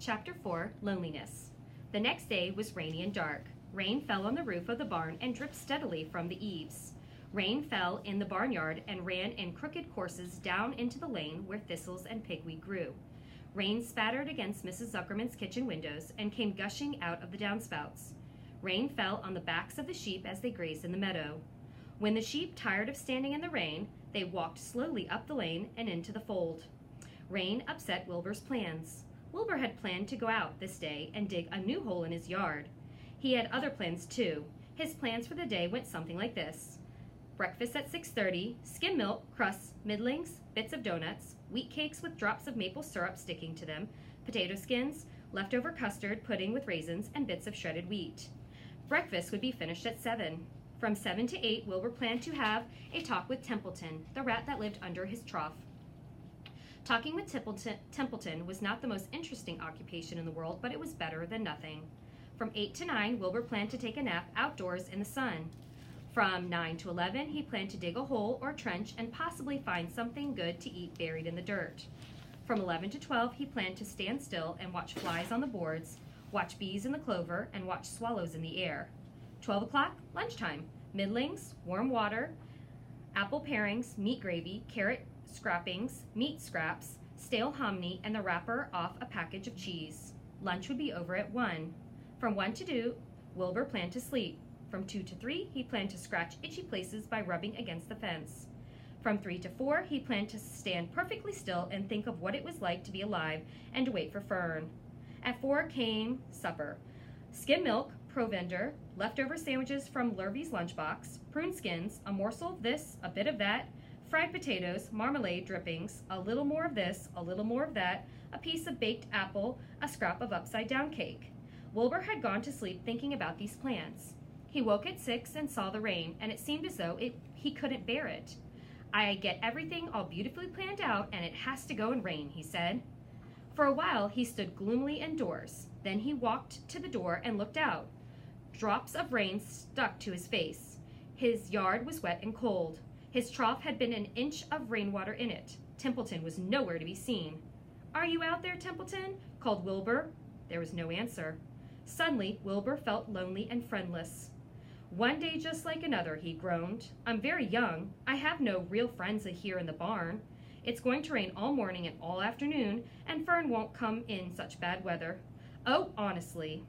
Chapter 4, Loneliness. The next day was rainy and dark. Rain fell on the roof of the barn and dripped steadily from the eaves. Rain fell in the barnyard and ran in crooked courses down into the lane where thistles and pigweed grew. Rain spattered against Mrs. Zuckerman's kitchen windows and came gushing out of the downspouts. Rain fell on the backs of the sheep as they grazed in the meadow. When the sheep tired of standing in the rain, they walked slowly up the lane and into the fold. Rain upset Wilbur's plans. Wilbur had planned to go out this day and dig a new hole in his yard. He had other plans too. His plans for the day went something like this. Breakfast at 6:30, skim milk, crusts, middlings, bits of donuts, wheat cakes with drops of maple syrup sticking to them, potato skins, leftover custard, pudding with raisins, and bits of shredded wheat. Breakfast would be finished at 7. From 7 to 8, Wilbur planned to have a talk with Templeton, the rat that lived under his trough. Talking with Templeton was not the most interesting occupation in the world, but it was better than nothing. From 8 to 9, Wilbur planned to take a nap outdoors in the sun. From 9 to 11, he planned to dig a hole or trench and possibly find something good to eat buried in the dirt. From 11 to 12, he planned to stand still and watch flies on the boards, watch bees in the clover, and watch swallows in the air. 12 o'clock, lunchtime, middlings, warm water, apple parings, meat gravy, carrot scrappings, meat scraps, stale hominy, and the wrapper off a package of cheese. Lunch would be over at 1. From 1 to 2, Wilbur planned to sleep. From 2 to 3, he planned to scratch itchy places by rubbing against the fence. From 3 to 4, he planned to stand perfectly still and think of what it was like to be alive and to wait for Fern. At 4 came supper. Skim milk, provender, leftover sandwiches from Lurvy's lunchbox, prune skins, a morsel of this, a bit of that, fried potatoes, marmalade drippings, a little more of this, a little more of that, a piece of baked apple, a scrap of upside-down cake. Wilbur had gone to sleep thinking about these plans. He woke at 6 and saw the rain, and it seemed as though he couldn't bear it. "I get everything all beautifully planned out, and it has to go and rain," he said. For a while, he stood gloomily indoors. Then he walked to the door and looked out. Drops of rain stuck to his face. His yard was wet and cold. His trough had been an inch of rainwater in it. Templeton was nowhere to be seen. "Are you out there, Templeton?" called Wilbur. There was no answer. Suddenly, Wilbur felt lonely and friendless. "One day just like another," he groaned. "I'm very young. I have no real friends here in the barn. It's going to rain all morning and all afternoon, and Fern won't come in such bad weather. Oh, honestly."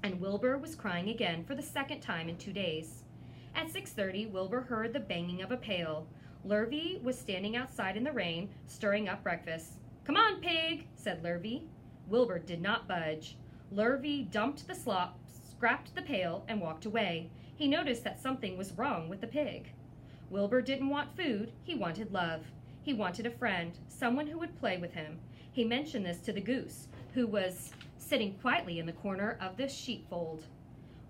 And Wilbur was crying again for the second time in 2 days. At 6:30, Wilbur heard the banging of a pail. Lurvy was standing outside in the rain, stirring up breakfast. "Come on, pig," said Lurvy. Wilbur did not budge. Lurvy dumped the slop, scrapped the pail, and walked away. He noticed that something was wrong with the pig. Wilbur didn't want food. He wanted love. He wanted a friend, someone who would play with him. He mentioned this to the goose, who was sitting quietly in the corner of the sheepfold.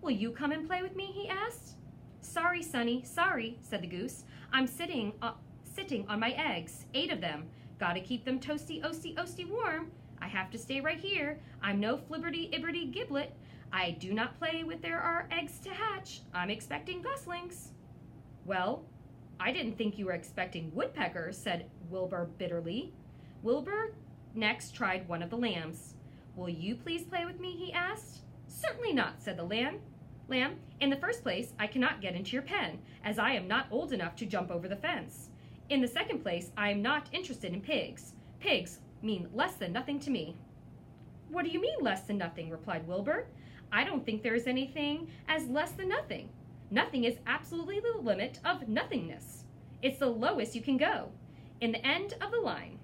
"Will you come and play with me?" he asked. "Sorry, Sonny, sorry," said the goose. "I'm sitting on my eggs, 8 of them. Gotta keep them toasty, oasty warm. I have to stay right here. I'm no flibberty-ibberty giblet. I do not play with there are eggs to hatch. I'm expecting goslings." "Well, I didn't think you were expecting woodpeckers," said Wilbur bitterly. Wilbur next tried one of the lambs. "Will you please play with me?" he asked. "Certainly not," said the lamb. "In the first place, I cannot get into your pen, as I am not old enough to jump over the fence. In the second place, I am not interested in pigs. Pigs mean less than nothing to me." "What do you mean less than nothing?" replied Wilbur. "I don't think there is anything as less than nothing. Nothing is absolutely the limit of nothingness. It's the lowest you can go, in the end of the line.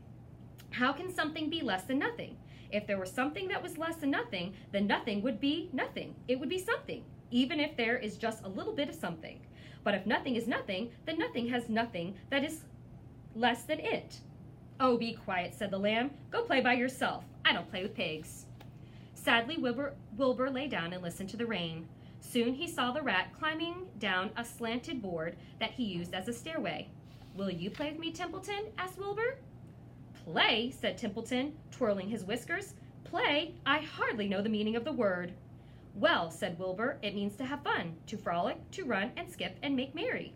How can something be less than nothing? If there were something that was less than nothing, then nothing would be nothing. It would be something, even if there is just a little bit of something. But if nothing is nothing, then nothing has nothing that is less than it." "Oh, be quiet," said the lamb. "Go play by yourself. I don't play with pigs." Sadly, Wilbur lay down and listened to the rain. Soon he saw the rat climbing down a slanted board that he used as a stairway. "Will you play with me, Templeton?" asked Wilbur. "Play?" said Templeton, twirling his whiskers. "Play? I hardly know the meaning of the word." "Well," said Wilbur, "it means to have fun, to frolic, to run and skip and make merry."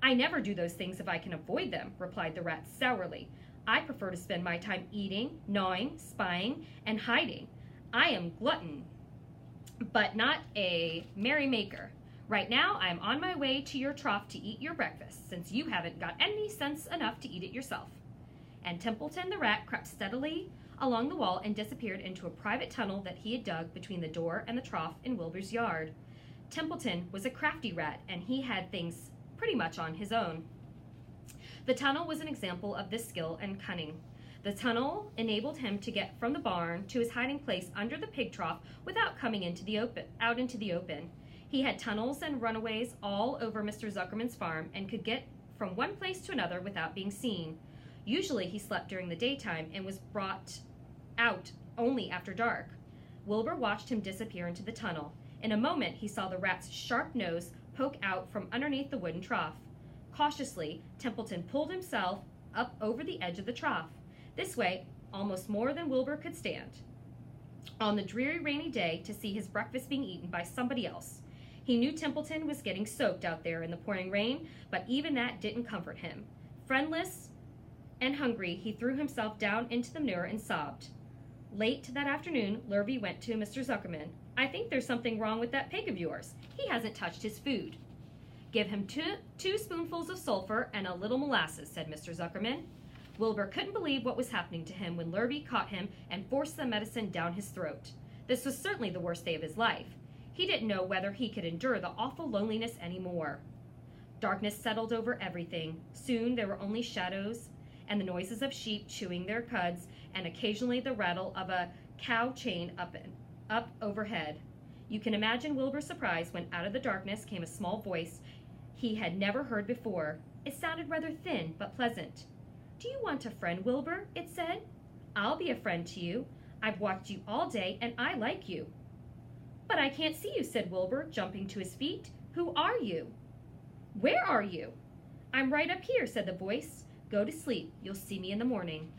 "I never do those things if I can avoid them," replied the rat sourly. I prefer to spend my time eating, gnawing, spying, and hiding. I am glutton, but not a merrymaker. Right now, I am on my way to your trough to eat your breakfast, since you haven't got any sense enough to eat it yourself." And Templeton the rat crept steadily along the wall and disappeared into a private tunnel that he had dug between the door and the trough in Wilbur's yard. Templeton was a crafty rat, and he had things pretty much on his own. The tunnel was an example of this skill and cunning. The tunnel enabled him to get from the barn to his hiding place under the pig trough without coming out into the open. He had tunnels and runaways all over Mr. Zuckerman's farm and could get from one place to another without being seen. Usually he slept during the daytime and was brought out only after dark. Wilbur watched him disappear into the tunnel. In a moment he saw the rat's sharp nose poke out from underneath the wooden trough. Cautiously, Templeton pulled himself up over the edge of the trough. This way, almost more than Wilbur could stand, on the dreary rainy day, to see his breakfast being eaten by somebody else. He knew Templeton was getting soaked out there in the pouring rain, but even that didn't comfort him. Friendless and hungry, he threw himself down into the manure and sobbed. Late that afternoon, Lurvy went to Mr. Zuckerman. "I think there's something wrong with that pig of yours. He hasn't touched his food." "Give him two spoonfuls of sulfur and a little molasses," said Mr. Zuckerman. Wilbur couldn't believe what was happening to him when Lurvy caught him and forced the medicine down his throat. This was certainly the worst day of his life. He didn't know whether he could endure the awful loneliness anymore. Darkness settled over everything. Soon there were only shadows and the noises of sheep chewing their cuds, and occasionally the rattle of a cow chain up overhead. You can imagine Wilbur's surprise when out of the darkness came a small voice he had never heard before. It sounded rather thin but pleasant. "Do you want a friend, Wilbur?" it said. "I'll be a friend to you. I've watched you all day, and I like you." "But I can't see you," said Wilbur, jumping to his feet. "Who are you?" "Where are you?" "I'm right up here," said the voice. "Go to sleep. You'll see me in the morning."